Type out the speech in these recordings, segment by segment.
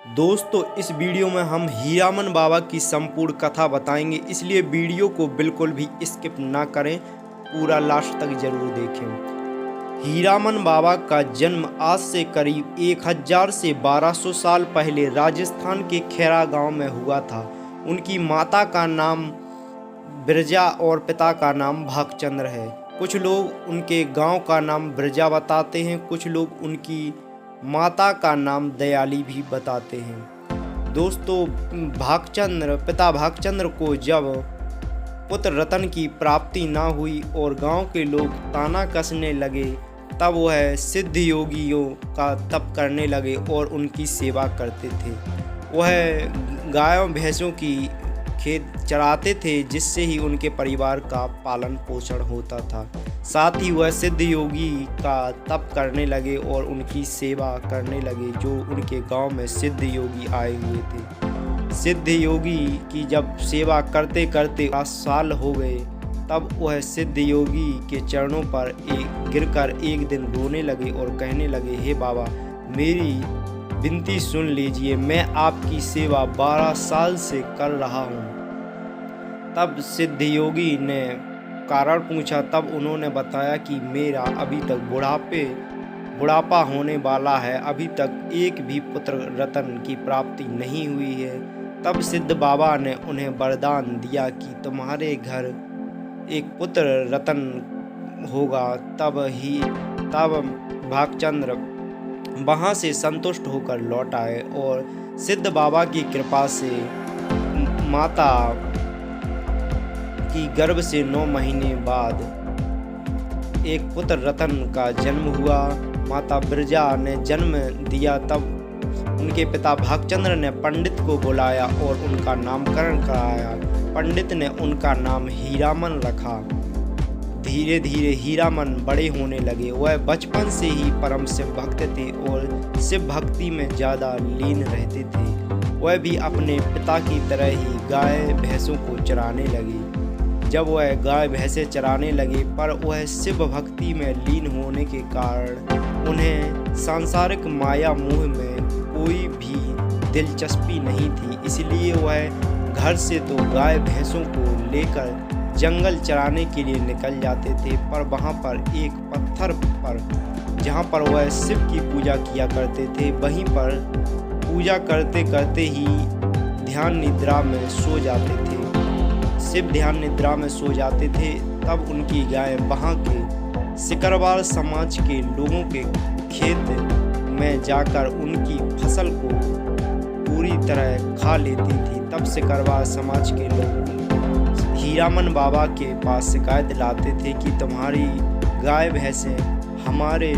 दोस्तों इस वीडियो में हम हीरामन बाबा की संपूर्ण कथा बताएंगे, इसलिए वीडियो को बिल्कुल भी स्किप ना करें, पूरा लास्ट तक जरूर देखें। हीरामन बाबा का जन्म आज से करीब 1000 से 1200 साल पहले राजस्थान के खेरा गांव में हुआ था। उनकी माता का नाम बिरजा और पिता का नाम भागचंद्र है। कुछ लोग उनके गांव का नाम बिरजा बताते हैं, कुछ लोग उनकी माता का नाम दयाली भी बताते हैं। दोस्तों पिता भागचंद्र को जब पुत्र रतन की प्राप्ति ना हुई और गांव के लोग ताना कसने लगे, तब वह सिद्ध योगियों का तप करने लगे और उनकी सेवा करते थे। वह गायों भैंसों की खेत चराते थे, जिससे ही उनके परिवार का पालन पोषण होता था। साथ ही वह सिद्ध योगी का तप करने लगे और उनकी सेवा करने लगे, जो उनके गांव में सिद्ध योगी आए हुए थे। सिद्ध योगी की जब सेवा करते करते 5 साल हो गए, तब वह सिद्ध योगी के चरणों पर गिरकर एक दिन रोने लगे और कहने लगे, हे बाबा, मेरी विनती सुन लीजिए, मैं आपकी सेवा 12 साल से कर रहा हूँ। तब सिद्ध योगी ने कारण पूछा। तब उन्होंने बताया कि मेरा अभी तक बुढ़ापा होने वाला है, अभी तक एक भी पुत्र रतन की प्राप्ति नहीं हुई है। तब सिद्ध बाबा ने उन्हें वरदान दिया कि तुम्हारे घर एक पुत्र रतन होगा। तब भागचंद्र वहाँ से संतुष्ट होकर लौट आए और सिद्ध बाबा की कृपा से माता की गर्भ से 9 महीने बाद एक पुत्र रतन का जन्म हुआ। माता बिरजा ने जन्म दिया। तब उनके पिता भागचंद्र ने पंडित को बुलाया और उनका नामकरण कराया। पंडित ने उनका नाम हीरामन रखा। धीरे धीरे हीरामन बड़े होने लगे। वह बचपन से ही परम शिव भक्त थे और शिव भक्ति में ज़्यादा लीन रहते थे। वह भी अपने पिता की तरह ही गाय भैंसों को चराने लगे। जब वह गाय भैंसे चराने लगे, पर वह शिव भक्ति में लीन होने के कारण उन्हें सांसारिक माया मोह में कोई भी दिलचस्पी नहीं थी। इसलिए वह घर से तो गाय भैंसों को लेकर जंगल चराने के लिए निकल जाते थे, पर वहाँ पर एक पत्थर पर जहाँ पर वह शिव की पूजा किया करते थे, वहीं पर पूजा करते करते ही ध्यान निद्रा में सो जाते थे। शिव ध्यान निद्रा में सो जाते थे। तब उनकी गाय वहाँ के सिकरवार समाज के लोगों के खेत में जाकर उनकी फसल को पूरी तरह खा लेती थी। तब सिकरवार समाज के लोग हीरामन बाबा के पास शिकायत लाते थे कि तुम्हारी गाय भैंसें हमारे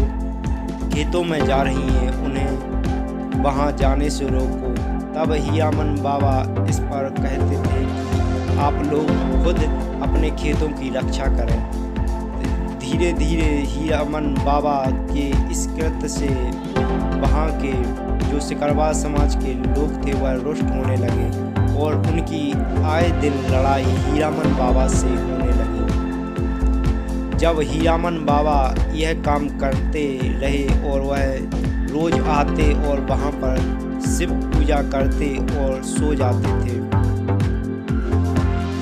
खेतों में जा रही हैं, उन्हें वहां जाने से रोको। तब हीरामन बाबा इस पर कहते थे कि आप लोग खुद अपने खेतों की रक्षा करें। धीरे धीरे हीरामन बाबा के इस कृत्य से वहाँ के जो सिकरवार समाज के लोग थे वह रुष्ट होने लगे और उनकी आए दिन लड़ाई हीरामन बाबा से होने लगी। जब हीरामन बाबा यह काम करते रहे और वह रोज आते और वहाँ पर शिव पूजा करते और सो जाते थे।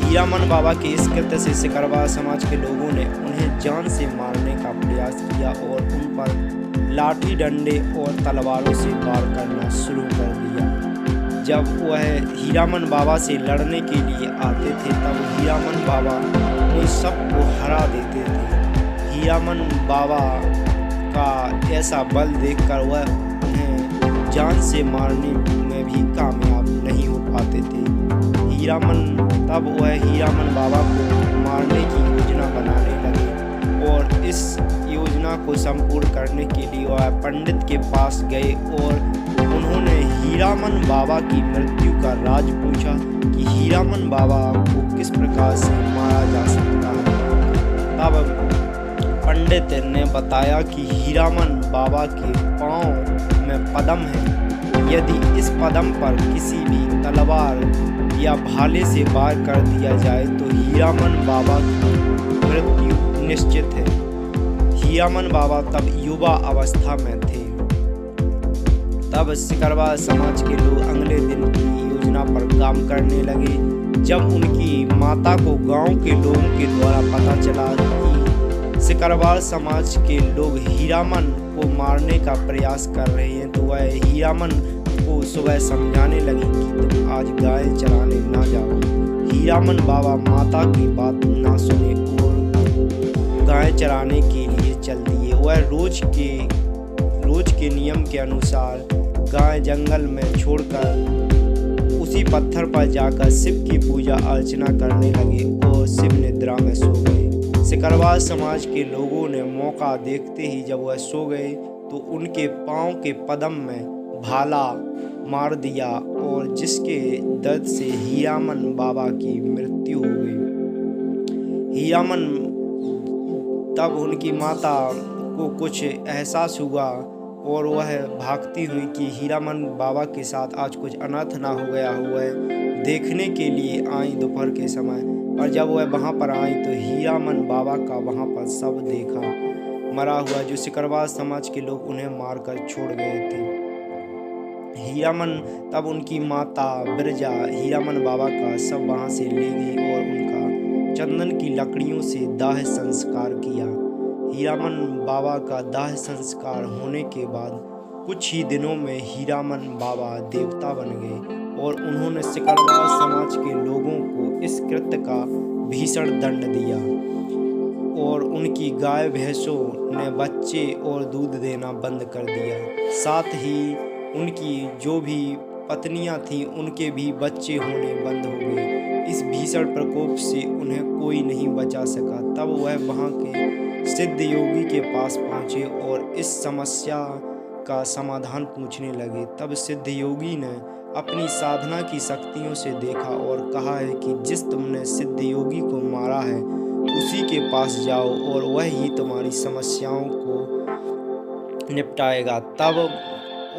हीरामन बाबा के इस कृत्य से सिकरवार समाज के लोगों ने उन्हें जान से मारने का प्रयास किया और उन पर लाठी डंडे और तलवारों से वार करना शुरू कर दिया। जब वह हीरामन बाबा से लड़ने के लिए आते थे, तब हीरामन बाबा उन सबको हरा देते थे। हीरामन बाबा का ऐसा बल देखकर वह उन्हें जान से मारने में भी कामयाब नहीं हो पाते थे। तब वह हीरामन बाबा को मारने की योजना बनाने लगे और इस योजना को संपूर्ण करने के लिए वह पंडित के पास गए और उन्होंने हीरामन बाबा की मृत्यु का राज पूछा कि हीरामन बाबा को किस प्रकार से मारा जा सकता है। तब पंडित ने बताया कि हीरामन बाबा के पांव में पदम है। यदि इस पदम पर किसी भी तलवार या भाले से वार कर दिया जाए तो हीरामन बाबा की मृत्यु निश्चित है। हीरामन बाबा तब युवा अवस्था में थे। तब सिकरवार समाज के लोग अगले दिन की योजना पर काम करने लगे। जब उनकी माता को गांव के लोगों के द्वारा पता चला कि सिकरवार समाज के लोग हीरामन को मारने का प्रयास कर रहे हैं, तो वह हीरामन को सुबह समझाने लगी कि तुम आज गाय चराने ना जाओ। हीरामन बाबा माता की बात ना सुने और गाय चराने के लिए चल दिए। वह रोज के नियम के अनुसार गाय जंगल में छोड़कर उसी पत्थर पर जाकर शिव की पूजा अर्चना करने लगे और शिव निद्रा में सो गए। सिकरवार समाज के लोगों ने मौका देखते ही जब वह सो गए तो उनके पांव के पदम में भाला मार दिया और जिसके दर्द से हीरामन बाबा की मृत्यु हो गई। हीरामन तब उनकी माता को कुछ एहसास हुआ और वह भागती हुई कि हीरामन बाबा के साथ आज कुछ अनर्थ ना हो गया हुआ है देखने के लिए आई दोपहर के समय। और जब वह वहाँ पर आई तो हीरामन बाबा का वहाँ पर शव देखा मरा हुआ, जो सिकरवार समाज के लोग उन्हें मारकर छोड़ गए थे। हीरामन तब उनकी माता बिरजा हीरामन बाबा का शव वहाँ से ले गई और उनका चंदन की लकड़ियों से दाह संस्कार किया। हीरामन बाबा का दाह संस्कार होने के बाद कुछ ही दिनों में हीरामन बाबा देवता बन गए और उन्होंने सिकरवार समाज के लोगों को इस कृत्य का भीषण दंड दिया और उनकी गाय भैंसों ने बच्चे और दूध देना बंद कर दिया। साथ ही उनकी जो भी पत्नियां थीं उनके भी बच्चे होने बंद हो गए। इस भीषण प्रकोप से उन्हें कोई नहीं बचा सका। तब वह वहाँ के सिद्ध योगी के पास पहुँचे और इस समस्या का समाधान पूछने लगे। तब सिद्ध योगी ने अपनी साधना की शक्तियों से देखा और कहा है कि जिस तुमने सिद्ध योगी को मारा है उसी के पास जाओ और वह ही तुम्हारी समस्याओं को निपटाएगा। तब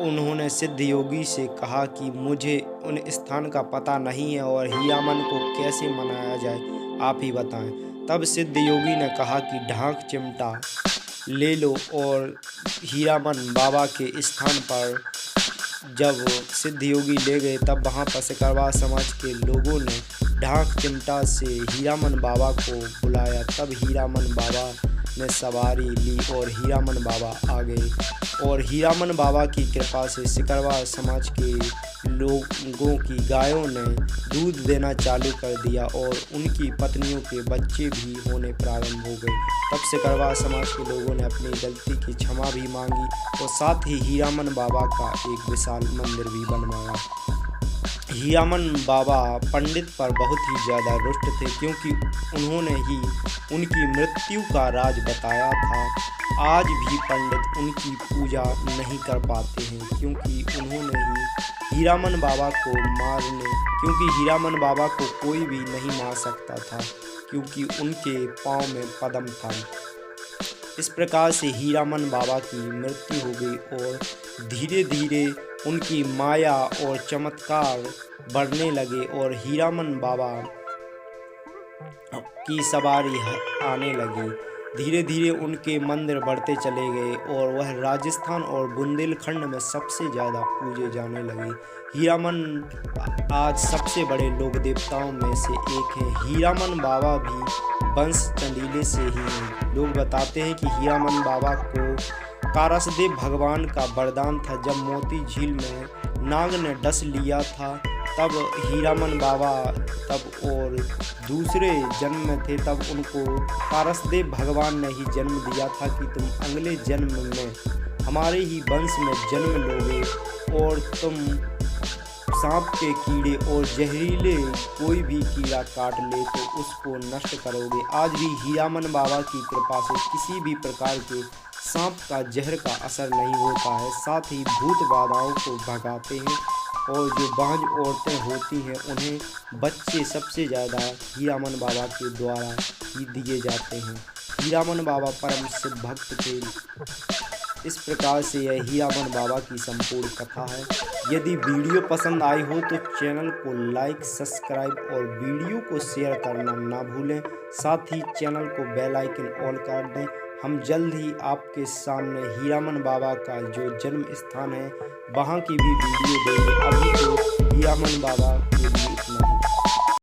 उन्होंने सिद्ध योगी से कहा कि मुझे उन स्थान का पता नहीं है और हीरामन को कैसे मनाया जाए, आप ही बताएं। तब सिद्ध योगी ने कहा कि ढाक चिमटा ले लो और हीरामन बाबा के स्थान पर जब सिद्ध योगी ले गए तब वहाँ पर सिकरवार समाज के लोगों ने ढाक चिमटा से हीरामन बाबा को बुलाया। तब हीरामन बाबा ने सवारी ली और हीरामन बाबा आ गए और हीरामन बाबा की कृपा से सिकरवार समाज के लोगों की गायों ने दूध देना चालू कर दिया और उनकी पत्नियों के बच्चे भी होने प्रारंभ हो गए। तब सिकरवार समाज के लोगों ने अपनी गलती की क्षमा भी मांगी और साथ ही हीरामन बाबा का एक विशाल मंदिर भी बनवाया। हीरामन बाबा पंडित पर बहुत ही ज़्यादा रुष्ट थे क्योंकि उन्होंने ही उनकी मृत्यु का राज बताया था। आज भी पंडित उनकी पूजा नहीं कर पाते हैं क्योंकि उन्होंने ही हीरामन बाबा को कोई भी नहीं मार सकता था क्योंकि उनके पाँव में पद्म था। इस प्रकार से हीरामन बाबा की मृत्यु हो गई और धीरे धीरे उनकी माया और चमत्कार बढ़ने लगे और हीरामन बाबा की सवारी आने लगी। धीरे धीरे उनके मंदिर बढ़ते चले गए और वह राजस्थान और बुंदेलखंड में सबसे ज़्यादा पूजे जाने लगे। हीरामन आज सबसे बड़े लोक देवताओं में से एक है। हीरामन बाबा भी वंश चंदीले से ही हैं। लोग बताते हैं कि हीरामन बाबा को कारसदेव भगवान का वरदान था। जब मोती झील में नाग ने डस लिया था तब हीरामन बाबा तब और दूसरे जन्म में थे, तब उनको कारसदेव भगवान ने ही जन्म दिया था कि तुम अगले जन्म में हमारे ही वंश में जन्म लोगे और तुम सांप के कीड़े और जहरीले कोई भी कीड़ा काट ले तो उसको नष्ट करोगे। आज भी हीरामन बाबा की कृपा से किसी भी प्रकार के सांप का जहर का असर नहीं होता है। साथ ही भूत बाधाओं को भगाते हैं और जो बांझ औरतें होती हैं उन्हें बच्चे सबसे ज़्यादा हीरामन बाबा के द्वारा ही दिए जाते हैं। हीरामन बाबा परम शिव भक्त थे। इस प्रकार से यह हीरामन बाबा की संपूर्ण कथा है। यदि वीडियो पसंद आई हो तो चैनल को लाइक, सब्सक्राइब और वीडियो को शेयर करना ना भूलें। साथ ही चैनल को बेल आइकन ऑन कर दें। हम जल्द ही आपके सामने हीरामन बाबा का जो जन्म स्थान है वहाँ की भी वीडियो देंगे। अभी तो हीरामन बाबा के लिए